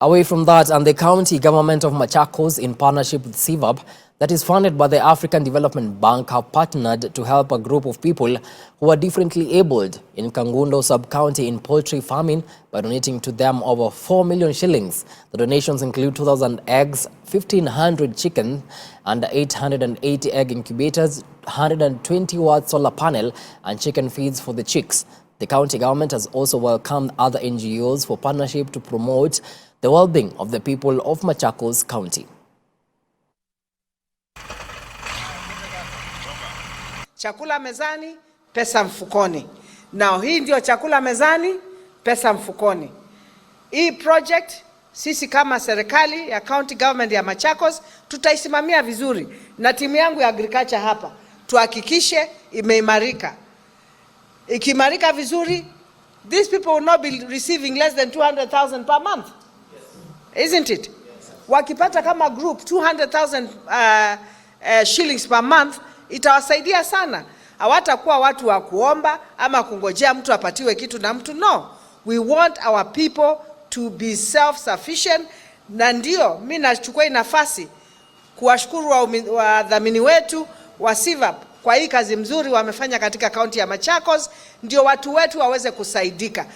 Away from that, and the county government of Machakos, in partnership with CVAP, that is funded by the African Development Bank, have partnered to help a group of people who are differently abled in Kangundo sub-county in poultry farming by donating to them over 4 million shillings. The donations include 2,000 eggs, 1,500 chicken, and 880 egg incubators, 120-watt solar panel, and chicken feeds for the chicks. The county government has also welcomed other NGOs for partnership to promote the well-being of the people of Machakos County. Chakula mezani, pesa mfukoni. Now hii ndio chakula mezani, pesa mfukoni. Hii project sisi kama serikali ya county government ya Machakos tutaisimamia vizuri na timu yangu ya agriculture hapa. Tuhakikishe imeimarika. Ikimarika vizuri, these people will not be receiving less than 200,000 per month. Isn't it? Wakipata kama group 200,000 shillings per month, itawasaidia sana. Hawatakuwa watu wa kuomba ama kungojea mtu apatiwe kitu na mtu. No, we want our people to be self-sufficient. Na ndio mimi nachukua nafasi kuwashukuru wadhamini wetu wa CVAP kwa hii kazi mzuri wamefanya katika kaunti ya Machakos, ndio watu wetu waweze kusaidika.